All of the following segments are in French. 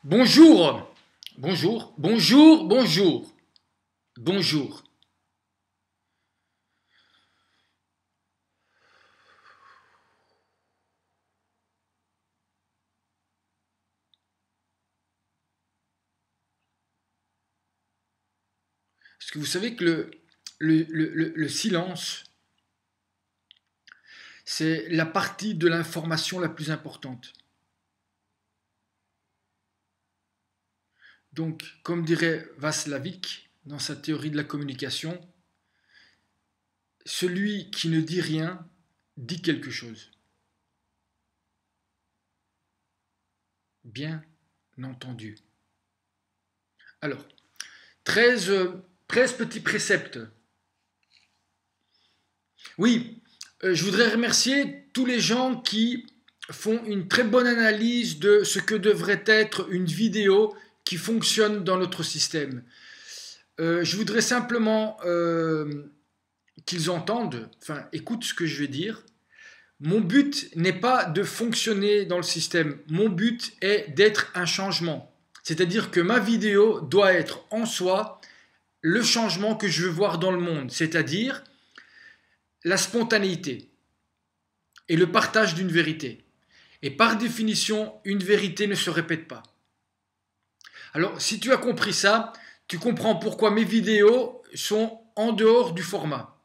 Bonjour, bonjour, bonjour, bonjour, bonjour. Est-ce que vous savez que le silence, c'est la partie de l'information la plus importante. Donc, comme dirait Václavic dans sa théorie de la communication, celui qui ne dit rien dit quelque chose. Bien entendu. Alors, 13 petits préceptes. Oui, je voudrais remercier tous les gens qui font une très bonne analyse de ce que devrait être une vidéo qui fonctionne dans notre système. Je voudrais simplement qu'ils entendent, enfin écoutent ce que je vais dire. Mon but n'est pas de fonctionner dans le système, mon but est d'être un changement. C'est-à-dire que ma vidéo doit être en soi le changement que je veux voir dans le monde, c'est-à-dire la spontanéité et le partage d'une vérité. Et par définition, une vérité ne se répète pas. Alors, si tu as compris ça, tu comprends pourquoi mes vidéos sont en dehors du format.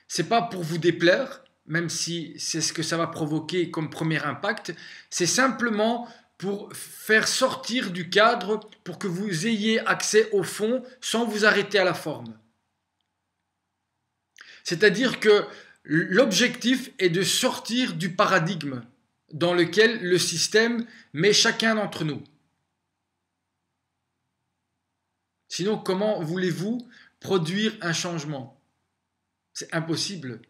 C'est pas pour vous déplaire, même si c'est ce que ça va provoquer comme premier impact, c'est simplement pour faire sortir du cadre, pour que vous ayez accès au fond sans vous arrêter à la forme. C'est-à-dire que l'objectif est de sortir du paradigme dans lequel le système met chacun d'entre nous. Sinon, comment voulez-vous produire un changement? C'est impossible.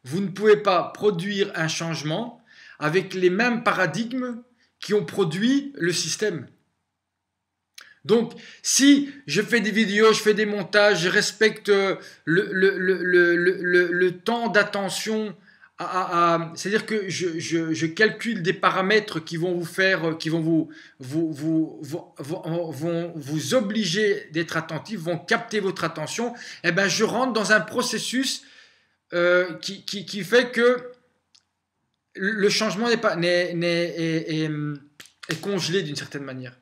Vous ne pouvez pas produire un changement avec les mêmes paradigmes qui ont produit le système. Donc, si je fais des vidéos, je fais des montages, je respecte le temps d'attention, c'est-à-dire que je calcule des paramètres qui vont vous faire, qui vont vous obliger d'être attentif, vont capter votre attention, eh ben je rentre dans un processus qui fait que le changement est congelé d'une certaine manière.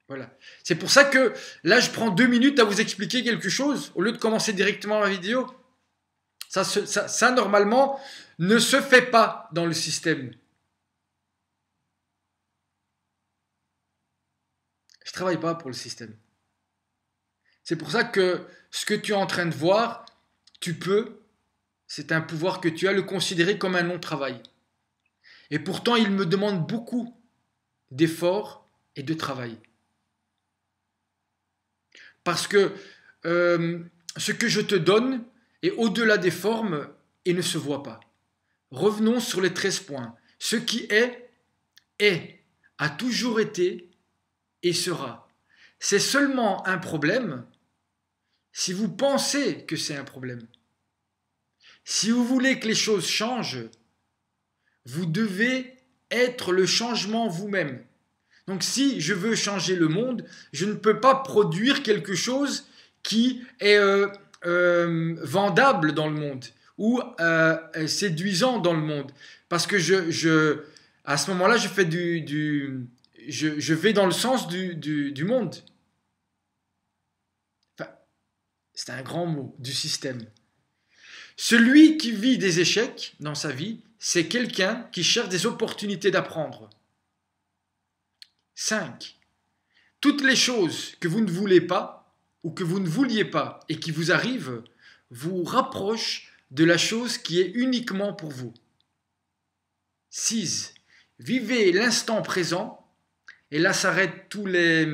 Voilà. C'est pour ça que là, je prends 2 minutes à vous expliquer quelque chose au lieu de commencer directement la vidéo. Ça, normalement, ne se fait pas dans le système. Je ne travaille pas pour le système. C'est pour ça que ce que tu es en train de voir, tu peux, c'est un pouvoir que tu as, le considérer comme un non-travail. Et pourtant, il me demande beaucoup d'efforts et de travail. Parce que ce que je te donne est au-delà des formes et ne se voit pas. Revenons sur les 13 points. Ce qui est, a toujours été et sera. C'est seulement un problème si vous pensez que c'est un problème. Si vous voulez que les choses changent, vous devez être le changement vous-même. Donc si je veux changer le monde, je ne peux pas produire quelque chose qui est vendable dans le monde ou séduisant dans le monde. Parce que à ce moment-là, je vais dans le sens du monde. Enfin, c'est un grand mot, du système. Celui qui vit des échecs dans sa vie, c'est quelqu'un qui cherche des opportunités d'apprendre. 5. Toutes les choses que vous ne voulez pas ou que vous ne vouliez pas et qui vous arrivent vous rapprochent de la chose qui est uniquement pour vous. 6. Vivez l'instant présent, et là s'arrêtent tous les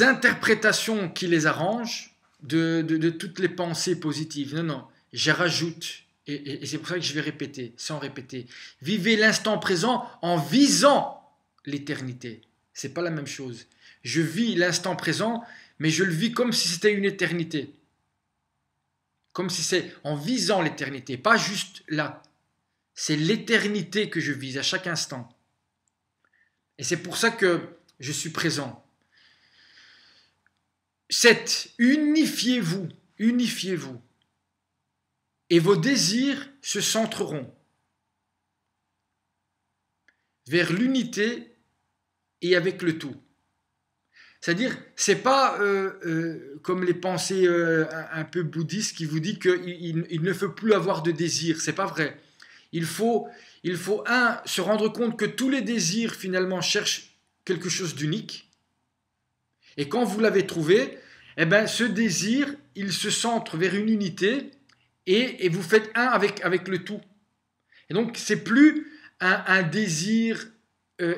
interprétations qui les arrangent de toutes les pensées positives. Non, je rajoute. Et c'est pour ça que je vais répéter, sans répéter. Vivez l'instant présent en visant l'éternité. C'est pas la même chose. Je vis l'instant présent, mais je le vis comme si c'était une éternité. Comme si c'est en visant l'éternité, pas juste là. C'est l'éternité que je vise à chaque instant. Et c'est pour ça que je suis présent. 7. Unifiez-vous. Unifiez-vous. Et vos désirs se centreront vers l'unité et avec le tout. C'est-à-dire, c'est pas comme les pensées un peu bouddhistes qui vous disent qu'il ne faut plus avoir de désirs. C'est pas vrai. Il faut se rendre compte que tous les désirs finalement cherchent quelque chose d'unique. Et quand vous l'avez trouvé, eh ben, ce désir, il se centre vers une unité et vous faites un avec le tout. Et donc, c'est plus un désir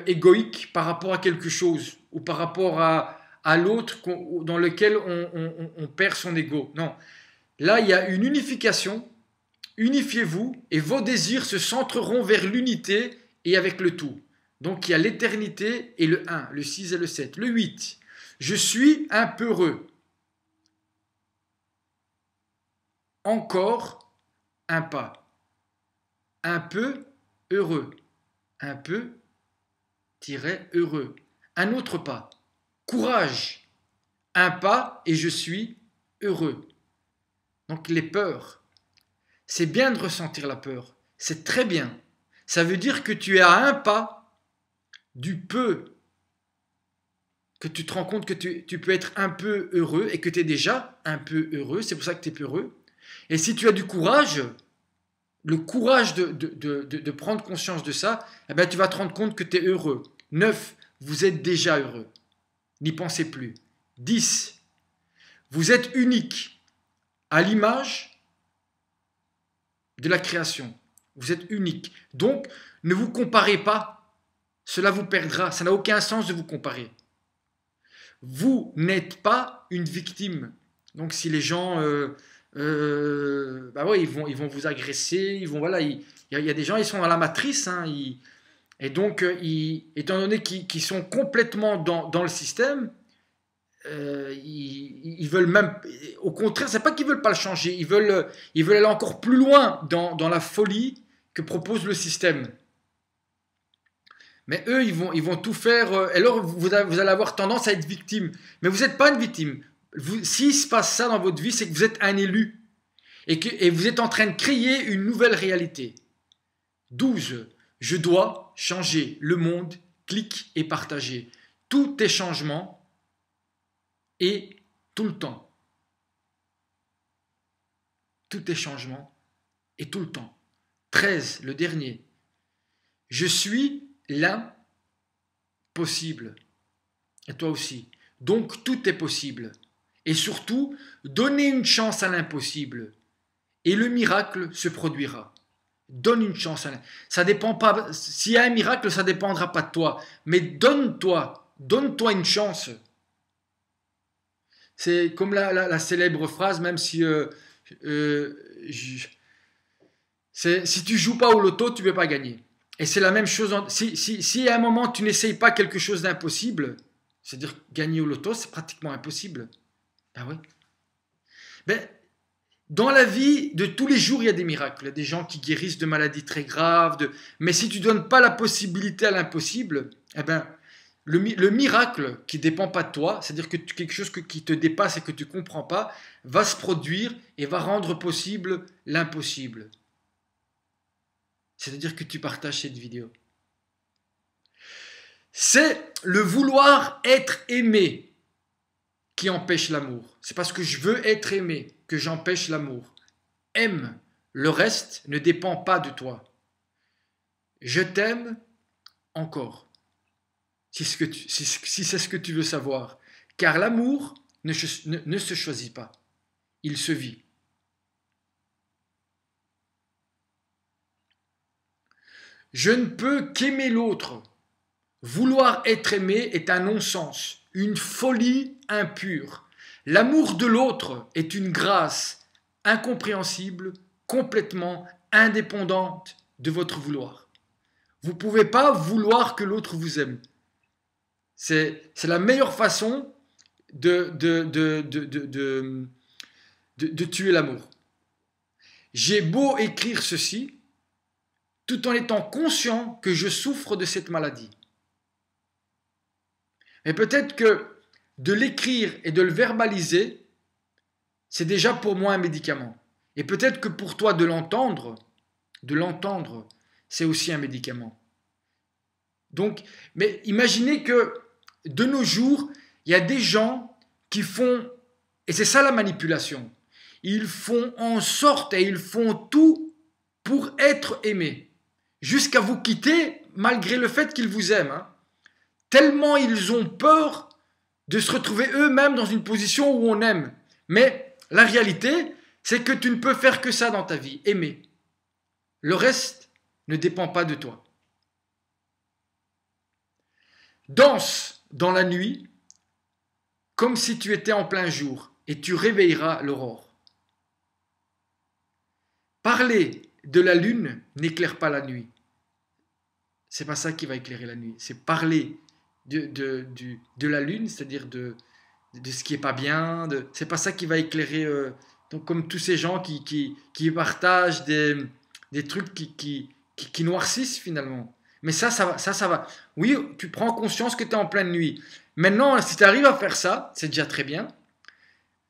égoïque par rapport à quelque chose ou par rapport à l'autre dans lequel on perd son ego. Non. Là, il y a une unification. Unifiez-vous et vos désirs se centreront vers l'unité et avec le tout. Donc, il y a l'éternité et le 1, le 6 et le 7. Le 8, je suis un peu heureux. Encore un pas. Un peu heureux. Un peu heureux. Un autre pas. Courage. Un pas et je suis heureux. Donc les peurs. C'est bien de ressentir la peur. C'est très bien. Ça veut dire que tu es à un pas du peu. Que tu te rends compte que tu peux être un peu heureux et que tu es déjà un peu heureux. C'est pour ça que tu es heureux. Et si tu as du courage, le courage de prendre conscience de ça, eh bien, tu vas te rendre compte que tu es heureux. 9. Vous êtes déjà heureux. N'y pensez plus. 10. Vous êtes unique à l'image de la création. Vous êtes unique. Donc, ne vous comparez pas. Cela vous perdra. Ça n'a aucun sens de vous comparer. Vous n'êtes pas une victime. Donc, si les gens... bah ouais, ils vont vous agresser, voilà, il y a des gens, ils sont dans la matrice, hein, et donc, étant donné qu'ils sont complètement dans le système, ils veulent même, au contraire, c'est pas qu'ils veulent pas le changer, ils veulent aller encore plus loin dans la folie que propose le système. Mais eux, ils vont tout faire, et alors vous allez avoir tendance à être victime. Mais vous n'êtes pas une victime. S'il se passe ça dans votre vie, c'est que vous êtes un élu. Et vous êtes en train de créer une nouvelle réalité. 12. Je dois changer le monde, clique et partager. Tout est changement et tout le temps. Tout est changement et tout le temps. 13. Le dernier. Je suis l'impossible. Et toi aussi. Donc tout est possible. Et surtout, donnez une chance à l'impossible. Et le miracle se produira. Donne une chance. Ça dépend pas. S'il y a un miracle, ça ne dépendra pas de toi. Mais donne-toi une chance. C'est comme la célèbre phrase, même si si tu joues pas au loto, tu ne peux pas gagner. Et c'est la même chose. Si à un moment tu n'essayes pas quelque chose d'impossible, c'est-à-dire gagner au loto, c'est pratiquement impossible. Ah oui. Ben, dans la vie de tous les jours, il y a des miracles. Il y a des gens qui guérissent de maladies très graves. Mais si tu ne donnes pas la possibilité à l'impossible, eh ben, le miracle qui ne dépend pas de toi, c'est-à-dire que quelque chose qui te dépasse et que tu ne comprends pas, va se produire et va rendre possible l'impossible. C'est-à-dire que tu partages cette vidéo. C'est le vouloir être aimé qui empêche l'amour. C'est parce que je veux être aimé que j'empêche l'amour. Aime, le reste ne dépend pas de toi. Je t'aime encore, si c'est ce que tu veux savoir. Car l'amour ne se choisit pas, il se vit. Je ne peux qu'aimer l'autre. Vouloir être aimé est un non-sens, une folie impure. L'amour de l'autre est une grâce incompréhensible, complètement indépendante de votre vouloir. Vous ne pouvez pas vouloir que l'autre vous aime. C'est la meilleure façon de tuer l'amour. J'ai beau écrire ceci, tout en étant conscient que je souffre de cette maladie. Mais peut-être que de l'écrire et de le verbaliser, c'est déjà pour moi un médicament. Et peut-être que pour toi de l'entendre, c'est aussi un médicament. Donc, mais imaginez que de nos jours, il y a des gens qui font, et c'est ça la manipulation, ils font en sorte et ils font tout pour être aimés, jusqu'à vous quitter malgré le fait qu'ils vous aiment. Hein. Tellement ils ont peur de se retrouver eux-mêmes dans une position où on aime. Mais la réalité, c'est que tu ne peux faire que ça dans ta vie, aimer. Le reste ne dépend pas de toi. Danse dans la nuit comme si tu étais en plein jour et tu réveilleras l'aurore. Parler de la lune n'éclaire pas la nuit. C'est pas ça qui va éclairer la nuit. C'est parler de la lune, c'est-à-dire de ce qui est pas bien. C'est pas ça qui va éclairer. Donc comme tous ces gens qui partagent des trucs qui noircissent finalement. Mais ça va. Oui, tu prends conscience que tu es en pleine nuit. Maintenant, si tu arrives à faire ça, c'est déjà très bien.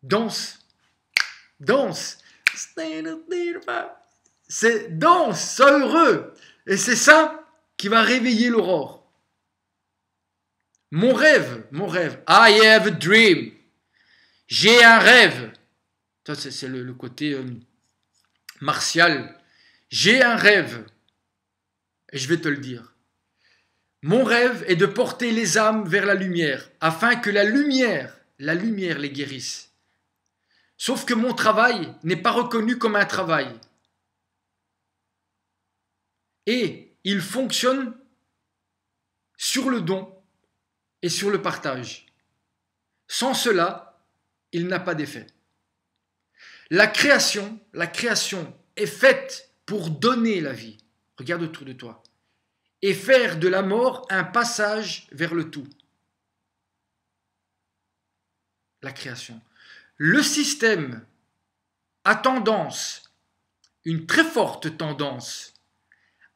Danse. C'est danse, sois heureux. Et c'est ça qui va réveiller l'aurore. Mon rêve. I have a dream. J'ai un rêve. Ça, c'est le côté martial. J'ai un rêve. Et je vais te le dire. Mon rêve est de porter les âmes vers la lumière, afin que la lumière les guérisse. Sauf que mon travail n'est pas reconnu comme un travail. Et il fonctionne sur le don et sur le partage. Sans cela, il n'a pas d'effet. La création est faite pour donner la vie. Regarde autour de toi. Et faire de la mort un passage vers le tout. La création. Le système a tendance, une très forte tendance,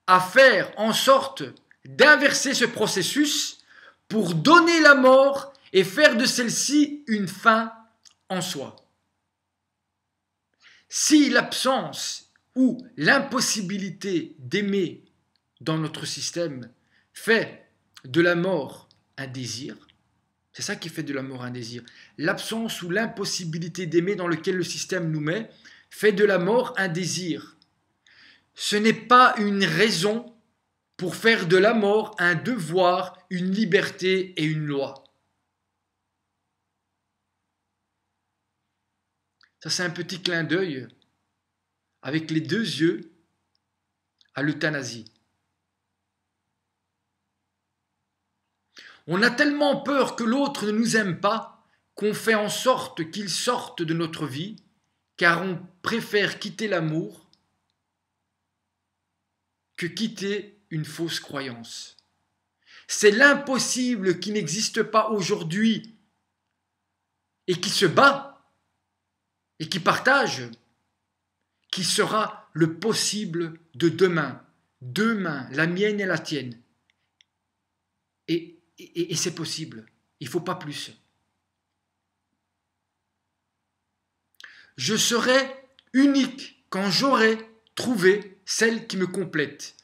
à faire en sorte d'inverser ce processus pour donner la mort et faire de celle-ci une fin en soi. Si l'absence ou l'impossibilité d'aimer dans notre système fait de la mort un désir, c'est ça qui fait de la mort un désir. L'absence ou l'impossibilité d'aimer dans lequel le système nous met fait de la mort un désir. Ce n'est pas une raison pour faire de la mort un devoir, une liberté et une loi. Ça, c'est un petit clin d'œil avec les deux yeux à l'euthanasie. On a tellement peur que l'autre ne nous aime pas qu'on fait en sorte qu'il sorte de notre vie, car on préfère quitter l'amour que quitter une fausse croyance. C'est l'impossible qui n'existe pas aujourd'hui et qui se bat et qui partage, qui sera le possible de demain. Demain, la mienne et la tienne. Et c'est possible. Il ne faut pas plus. Je serai unique quand j'aurai trouvé celle qui me complète.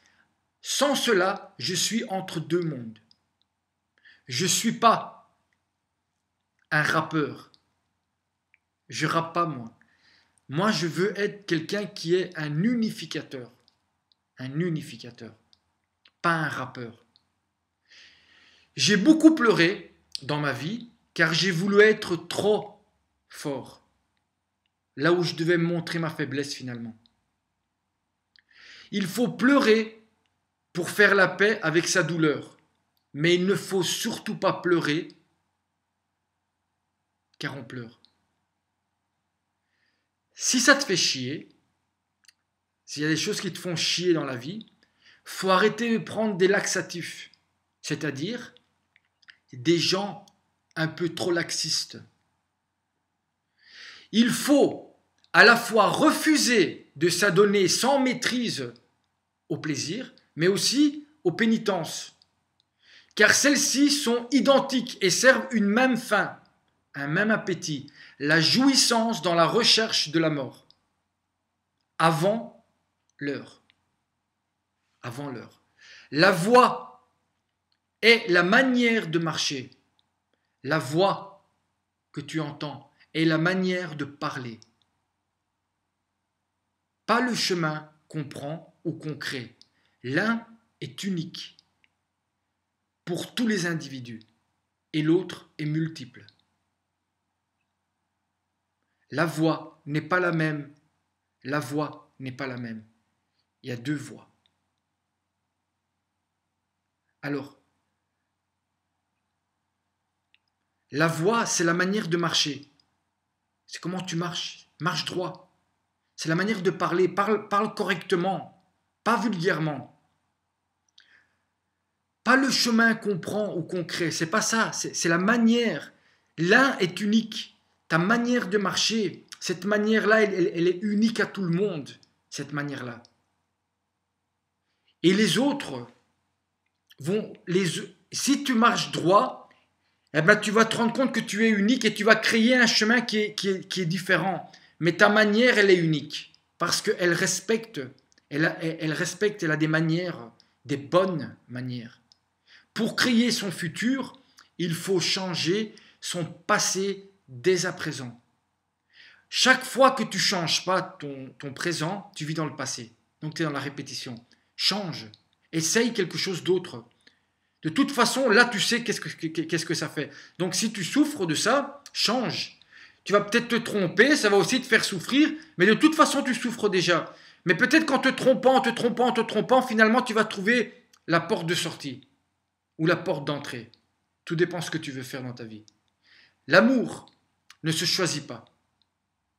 Sans cela, je suis entre deux mondes. Je ne suis pas un rappeur. Je ne rappe pas moi. Moi, je veux être quelqu'un qui est un unificateur. Un unificateur. Pas un rappeur. J'ai beaucoup pleuré dans ma vie car j'ai voulu être trop fort. Là où je devais montrer ma faiblesse finalement. Il faut pleurer pour faire la paix avec sa douleur. Mais il ne faut surtout pas pleurer car on pleure. Si ça te fait chier, s'il y a des choses qui te font chier dans la vie, faut arrêter de prendre des laxatifs. C'est-à-dire des gens un peu trop laxistes. Il faut à la fois refuser de s'adonner sans maîtrise au plaisir, mais aussi aux pénitences. Car celles-ci sont identiques et servent une même fin, un même appétit, la jouissance dans la recherche de la mort, avant l'heure. Avant l'heure. La voie est la manière de marcher. La voix que tu entends est la manière de parler. Pas le chemin qu'on prend ou qu'on crée. L'un est unique pour tous les individus et l'autre est multiple. La voix n'est pas la même. La voix n'est pas la même. Il y a deux voix. Alors, la voix, c'est la manière de marcher. C'est comment tu marches. Marche droit. C'est la manière de parler. Parle correctement, pas vulgairement. Pas le chemin qu'on prend ou qu'on crée. C'est pas ça. C'est la manière. L'un est unique. Ta manière de marcher, cette manière-là, elle est unique à tout le monde. Cette manière-là. Et les autres si tu marches droit, eh ben, tu vas te rendre compte que tu es unique et tu vas créer un chemin qui est différent. Mais ta manière, elle est unique. Parce qu'elle respecte, elle a des manières, des bonnes manières. Pour créer son futur, il faut changer son passé dès à présent. Chaque fois que tu ne changes pas ton présent, tu vis dans le passé. Donc tu es dans la répétition. Change. Essaye quelque chose d'autre. De toute façon, là, tu sais qu'est-ce que ça fait. Donc, si tu souffres de ça, change. Tu vas peut-être te tromper, ça va aussi te faire souffrir, mais de toute façon, tu souffres déjà. Mais peut-être qu'en te trompant, finalement, tu vas trouver la porte de sortie ou la porte d'entrée. Tout dépend de ce que tu veux faire dans ta vie. L'amour ne se choisit pas.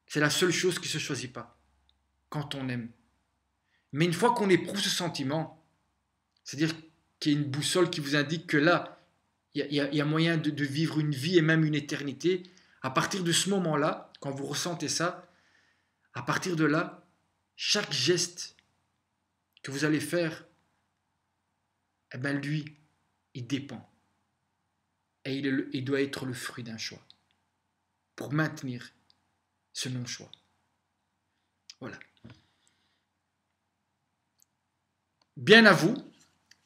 C'est la seule chose qui ne se choisit pas quand on aime. Mais une fois qu'on éprouve ce sentiment, c'est-à-dire qu'il y a une boussole qui vous indique que là, il y a moyen de vivre une vie et même une éternité, à partir de ce moment-là, quand vous ressentez ça, à partir de là, chaque geste que vous allez faire, eh ben lui, il dépend. Et il doit être le fruit d'un choix pour maintenir ce non-choix. Voilà. Bien à vous.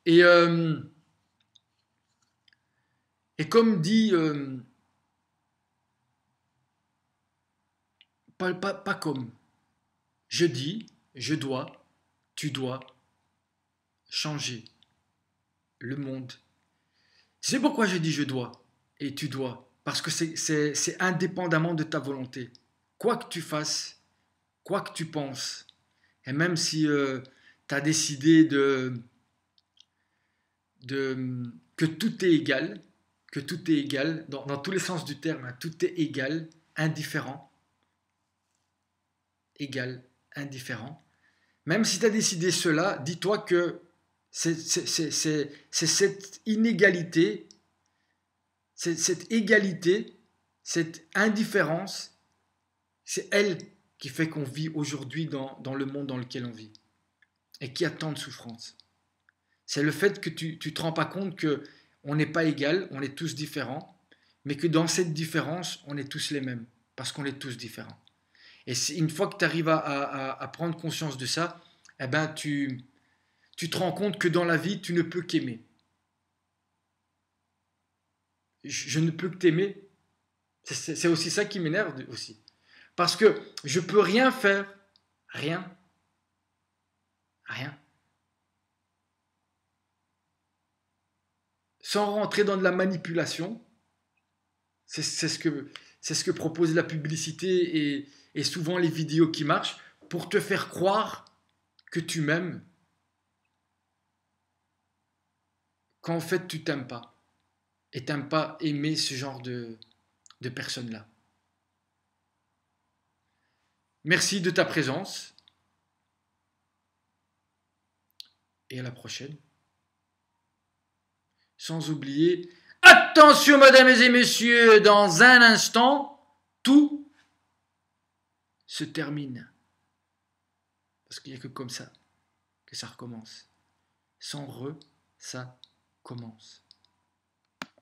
Et comme dit, pas comme, je dis, je dois, tu dois changer le monde. C'est pourquoi je dis je dois et tu dois. Parce que c'est indépendamment de ta volonté. Quoi que tu fasses, quoi que tu penses, et même si tu as décidé que tout est égal, dans tous les sens du terme, hein, tout est égal, indifférent, égal, indifférent. Même si tu as décidé cela, dis-toi que c'est cette inégalité, cette égalité, cette indifférence, c'est elle qui fait qu'on vit aujourd'hui dans le monde dans lequel on vit et qui a tant de souffrance. C'est le fait que tu ne te rends pas compte qu'on n'est pas égal, on est tous différents, mais que dans cette différence, on est tous les mêmes, parce qu'on est tous différents. Et une fois que tu arrives à prendre conscience de ça, eh ben tu te rends compte que dans la vie, tu ne peux qu'aimer. Je ne peux que t'aimer. C'est aussi ça qui m'énerve aussi. Parce que je ne peux rien faire, rien, sans rentrer dans de la manipulation. C'est ce que propose la publicité et souvent les vidéos qui marchent pour te faire croire que tu m'aimes quand en fait tu t'aimes pas. Et t'aimes pas aimer ce genre de personnes-là. Merci de ta présence et à la prochaine. Sans oublier, attention mesdames et messieurs, dans un instant, tout se termine. Parce qu'il n'y a que comme ça que ça recommence. Sans re, ça commence.